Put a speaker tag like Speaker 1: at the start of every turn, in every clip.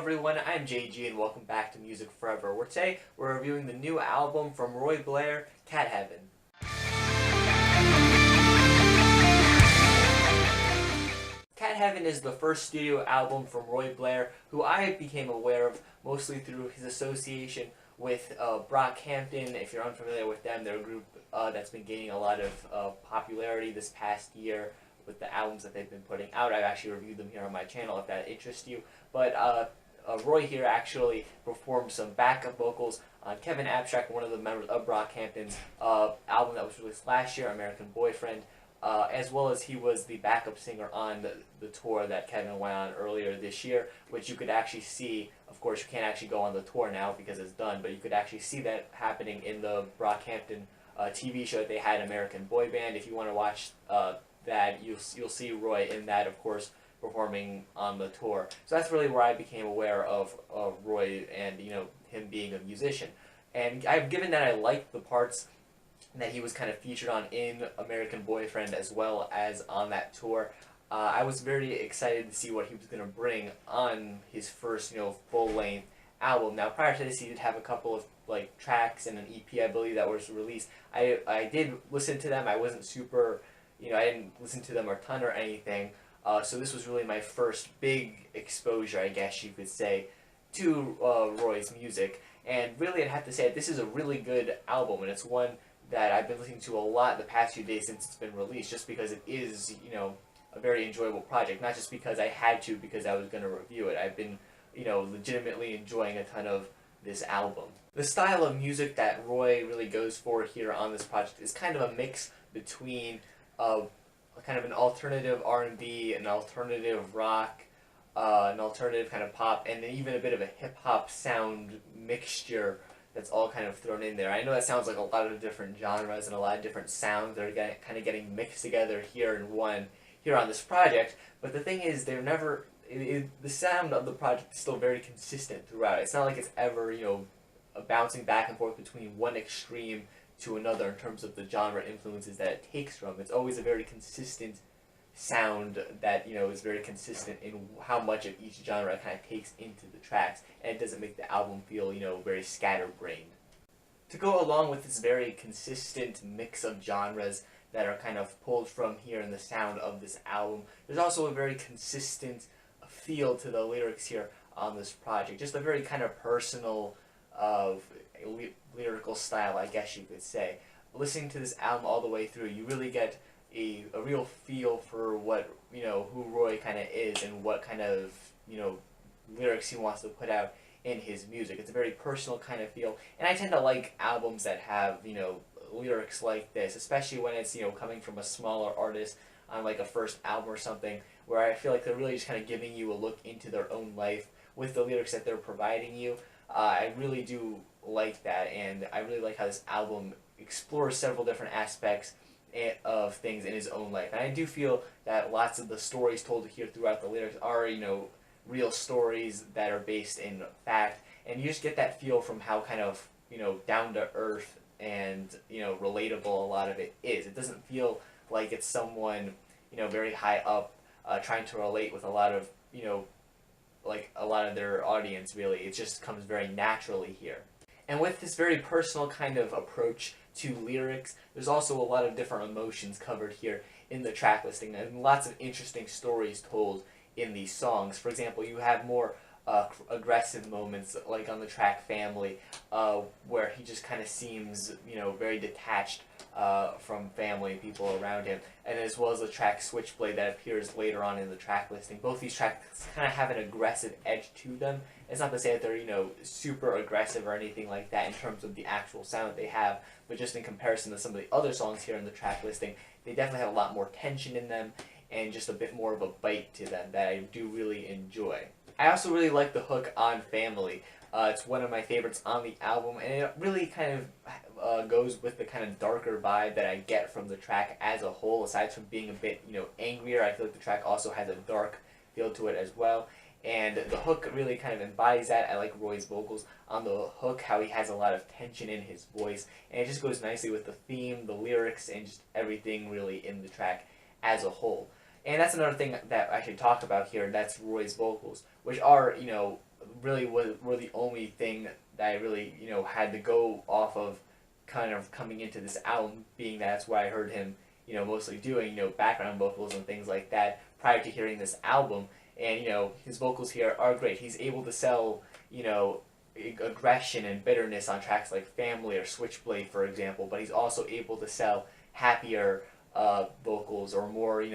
Speaker 1: everyone, I'm JG and welcome back to Music Forever, where today we're reviewing the new album from Roy Blair, Cat Heaven. Cat Heaven is the first studio album from Roy Blair, who I became aware of mostly through his association with Brockhampton. If you're unfamiliar with them, they're a group that's been gaining a lot of popularity this past year with the albums that they've been putting out. I've actually reviewed them here on my channel if that interests you. But Roy here actually performed some backup vocals on Kevin Abstract, one of the members of Brockhampton's album that was released last year, American Boyfriend, as well as he was the backup singer on the tour that Kevin went on earlier this year, which you could actually see. Of course, you can't actually go on the tour now because it's done, but you could actually see that happening in the Brockhampton TV show that they had, American Boy Band. If you want to watch that, you'll see Roy in that, of course, performing on the tour. So that's really where I became aware of Roy and him being a musician. And given that I liked the parts that he was kind of featured on in American Boyfriend as well as on that tour, I was very excited to see what he was going to bring on his first full-length album. Now prior to this, he did have a couple of tracks and an EP, I believe, that was released. I did listen to them. I wasn't super, I didn't listen to them a ton or anything. So this was really my first big exposure, I guess you could say, to Roy's music. And really, I'd have to say this is a really good album, and it's one that I've been listening to a lot the past few days since it's been released, just because it is, a very enjoyable project. Not just because I had to, because I was going to review it. I've been, legitimately enjoying a ton of this album. The style of music that Roy really goes for here on this project is kind of a mix between kind of an alternative R&B, an alternative rock, an alternative kind of pop, and then even a bit of a hip-hop sound mixture that's all kind of thrown in there. I know that sounds like a lot of different genres and a lot of different sounds that are kind of getting mixed together here on this project, but the thing is, they're never, the sound of the project is still very consistent throughout. It's not like it's ever, bouncing back and forth between one extreme to another in terms of the genre influences that it takes from. It's always a very consistent sound that is very consistent in how much of each genre kind of takes into the tracks, and it doesn't make the album feel very scatterbrained. To go along with this very consistent mix of genres that are kind of pulled from here in the sound of this album, there's also a very consistent feel to the lyrics here on this project. Just a very kind of personal lyrical style, I guess you could say. Listening to this album all the way through, you really get a real feel for what, who Roy kind of is and what kind of, lyrics he wants to put out in his music. It's a very personal kind of feel, and I tend to like albums that have, lyrics like this, especially when it's, coming from a smaller artist on like a first album or something, where I feel like they're really just kind of giving you a look into their own life with the lyrics that they're providing you. I really do like that, and I really like how this album explores several different aspects of things in his own life. And I do feel that lots of the stories told here throughout the lyrics are, real stories that are based in fact, and you just get that feel from how kind of, down to earth and, relatable a lot of it is. It doesn't feel like it's someone, very high up trying to relate with a lot of, a lot of their audience, really. It just comes very naturally here. And with this very personal kind of approach to lyrics, there's also a lot of different emotions covered here in the track listing, and lots of interesting stories told in these songs. For example, you have more aggressive moments, like on the track Family, where he just kind of seems, very detached from family people around him, and as well as the track Switchblade that appears later on in the track listing. Both these tracks kind of have an aggressive edge to them. It's not to say that they're, super aggressive or anything like that in terms of the actual sound that they have, but just in comparison to some of the other songs here in the track listing, they definitely have a lot more tension in them and just a bit more of a bite to them that I do really enjoy. I also really like the hook on Family. It's one of my favorites on the album, and it really kind of goes with the kind of darker vibe that I get from the track as a whole. Aside from being a bit, angrier, I feel like the track also has a dark feel to it as well. And the hook really kind of embodies that. I like Roy's vocals on the hook, how he has a lot of tension in his voice, and it just goes nicely with the theme, the lyrics, and just everything really in the track as a whole. And that's another thing that I should talk about here, and that's Roy's vocals, which are, really were the only thing that I really, had to go off of kind of coming into this album, being that's where I heard him, mostly doing, background vocals and things like that prior to hearing this album. And, his vocals here are great. He's able to sell, aggression and bitterness on tracks like Family or Switchblade, for example, but he's also able to sell happier vocals, or more,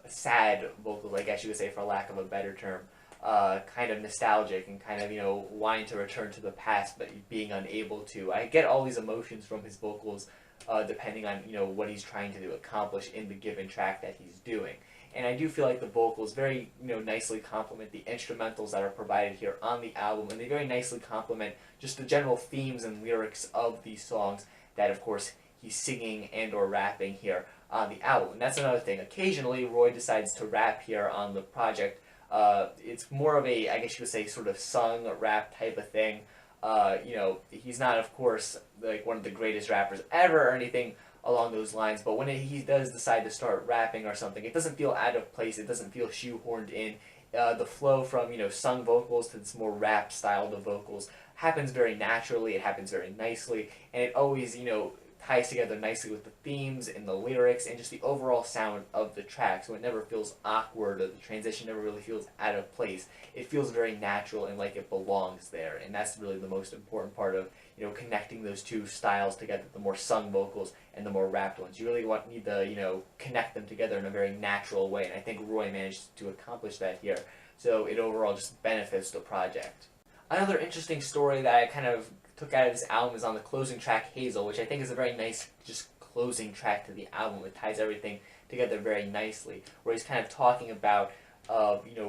Speaker 1: sad vocals, I guess you would say, for lack of a better term. Kind of nostalgic and kind of, wanting to return to the past but being unable to. I get all these emotions from his vocals depending on, what he's trying to accomplish in the given track that he's doing. And I do feel like the vocals very, nicely complement the instrumentals that are provided here on the album, and they very nicely complement just the general themes and lyrics of these songs that, of course, he's singing and or rapping here on the album. And that's another thing. Occasionally, Roy decides to rap here on the project. It's more of a, I guess you would say, sort of sung rap type of thing. He's not, of course, like one of the greatest rappers ever or anything along those lines, but when he does decide to start rapping or something, it doesn't feel out of place, it doesn't feel shoehorned in. The flow from, sung vocals to this more rap style of vocals happens very naturally, it happens very nicely, and it always, ties together nicely with the themes and the lyrics and just the overall sound of the track, so it never feels awkward, or the transition never really feels out of place. It feels very natural and like it belongs there, and that's really the most important part of, connecting those two styles together, the more sung vocals and the more rapped ones. You really need to, connect them together in a very natural way, and I think Roy managed to accomplish that here, so it overall just benefits the project. Another interesting story that I kind of took out of this album is on the closing track, Hazel, which I think is a very nice just closing track to the album. It ties everything together very nicely, where he's kind of talking about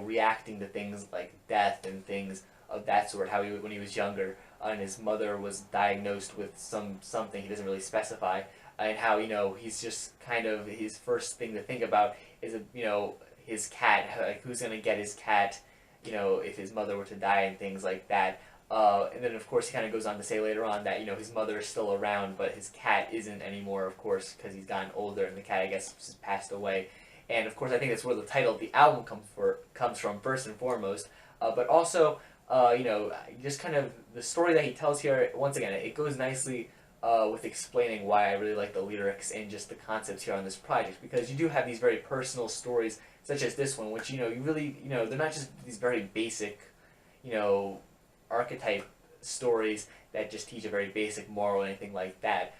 Speaker 1: reacting to things like death and things of that sort, how when he was younger and his mother was diagnosed with something he doesn't really specify, and how, he's just kind of, his first thing to think about is, his cat, like who's going to get his cat, if his mother were to die and things like that. And then, of course, he kind of goes on to say later on that, his mother is still around, but his cat isn't anymore, of course, because he's gotten older, and the cat, I guess, just passed away. And, of course, I think that's where the title of the album comes from, first and foremost. But also, just kind of the story that he tells here, once again, it goes nicely with explaining why I really like the lyrics and just the concepts here on this project, because you do have these very personal stories, such as this one, which, you really, they're not just these very basic, archetype stories that just teach a very basic moral or anything like that.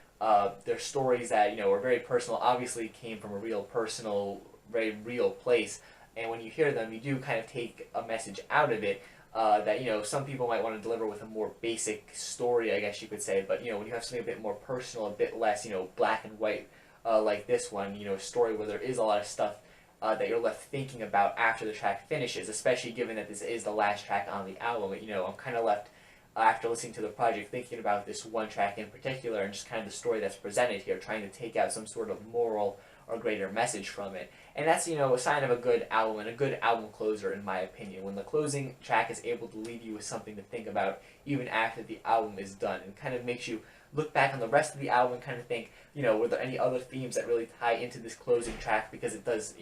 Speaker 1: They're stories that, are very personal, obviously came from a real personal, very real place, and when you hear them, you do kind of take a message out of it that, some people might want to deliver with a more basic story, I guess you could say, but, when you have something a bit more personal, a bit less, black and white, like this one, a story where there is a lot of stuff that you're left thinking about after the track finishes, especially given that this is the last track on the album. I'm kind of left, after listening to the project, thinking about this one track in particular and just kind of the story that's presented here, trying to take out some sort of moral or greater message from it. And that's, a sign of a good album and a good album closer, in my opinion, when the closing track is able to leave you with something to think about even after the album is done, and kind of makes you look back on the rest of the album and kind of think, were there any other themes that really tie into this closing track, because it does,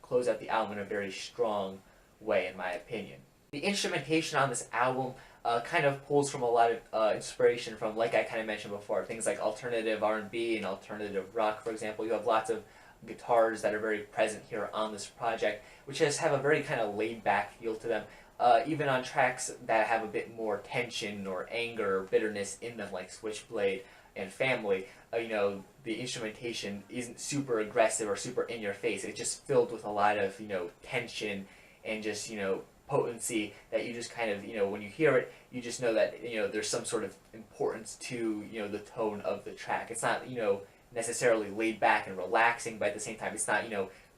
Speaker 1: close out the album in a very strong way, in my opinion. The instrumentation on this album kind of pulls from a lot of inspiration from, like I kind of mentioned before, things like alternative R&B and alternative rock, for example. You have lots of guitars that are very present here on this project, which just have a very kind of laid-back feel to them. Even on tracks that have a bit more tension or anger or bitterness in them, like Switchblade and Family, the instrumentation isn't super aggressive or super in your face. It's just filled with a lot of, tension and just, potency that you just kind of, when you hear it, you just know that, there's some sort of importance to, the tone of the track. It's not, necessarily laid back and relaxing, but at the same time, it's not,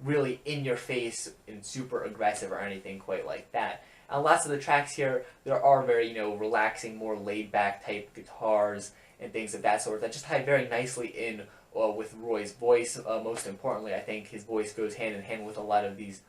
Speaker 1: really in your face and super aggressive or anything quite like that. On lots of the tracks here, there are very, relaxing, more laid back type guitars and things of that sort that just tie very nicely in with Roy's voice. Most importantly, I think his voice goes hand in hand with a lot of these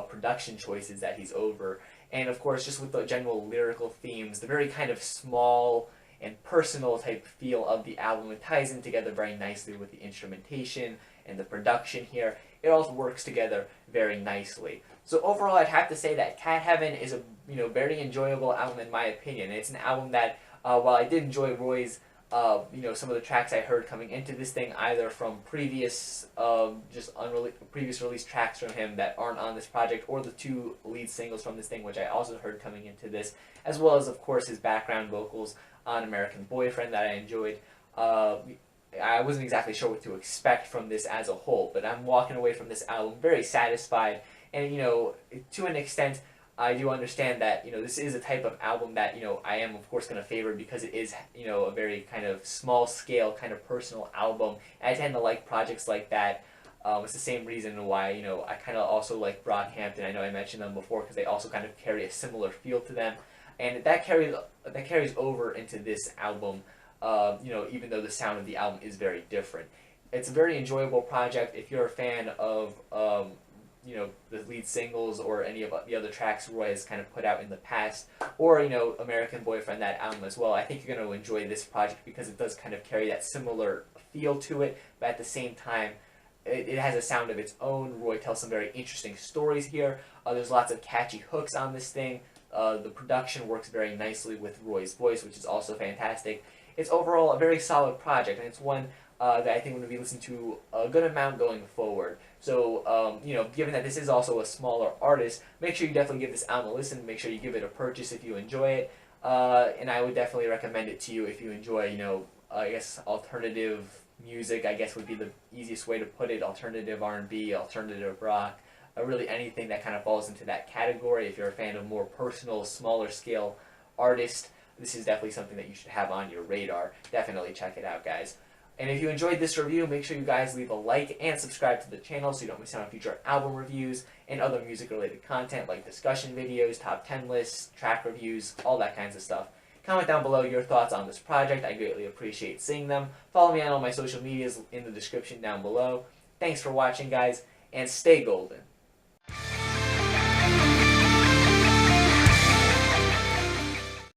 Speaker 1: production choices that he's over. And of course, just with the general lyrical themes, the very kind of small and personal type feel of the album, it ties in together very nicely with the instrumentation and the production here. it all works together very nicely. So overall, I'd have to say that Cat Heaven is a very enjoyable album in my opinion. It's an album that while I did enjoy Roy's some of the tracks I heard coming into this thing, either from previous previous released tracks from him that aren't on this project, or the 2 lead singles from this thing, which I also heard coming into this, as well as of course his background vocals on American Boyfriend that I enjoyed. I wasn't exactly sure what to expect from this as a whole, but I'm walking away from this album very satisfied, and to an extent, I do understand that this is a type of album that I am of course going to favor, because it is a very kind of small scale, kind of personal album. And I tend to like projects like that. It's the same reason why I kind of also like Brockhampton. I know I mentioned them before because they also kind of carry a similar feel to them, and that carries over into this album. Even though the sound of the album is very different, it's a very enjoyable project. If you're a fan of the lead singles or any of the other tracks Roy has kind of put out in the past, or American Boyfriend, that album as well, I think you're going to enjoy this project because it does kind of carry that similar feel to it, but at the same time it has a sound of its own. Roy tells some very interesting stories here. There's lots of catchy hooks on this thing. The production works very nicely with Roy's voice, which is also fantastic. It's overall a very solid project, and it's one that I think I'm going to be listening to a good amount going forward. So, given that this is also a smaller artist, make sure you definitely give this album a listen. Make sure you give it a purchase if you enjoy it. And I would definitely recommend it to you if you enjoy, I guess alternative music, I guess would be the easiest way to put it. Alternative R&B, alternative rock, really anything that kind of falls into that category. If you're a fan of more personal, smaller scale artists, this is definitely something that you should have on your radar. Definitely check it out, guys. And if you enjoyed this review, make sure you guys leave a like and subscribe to the channel so you don't miss out on future album reviews and other music-related content like discussion videos, top 10 lists, track reviews, all that kinds of stuff. Comment down below your thoughts on this project. I greatly appreciate seeing them. Follow me on all my social medias in the description down below. Thanks for watching, guys, and stay golden.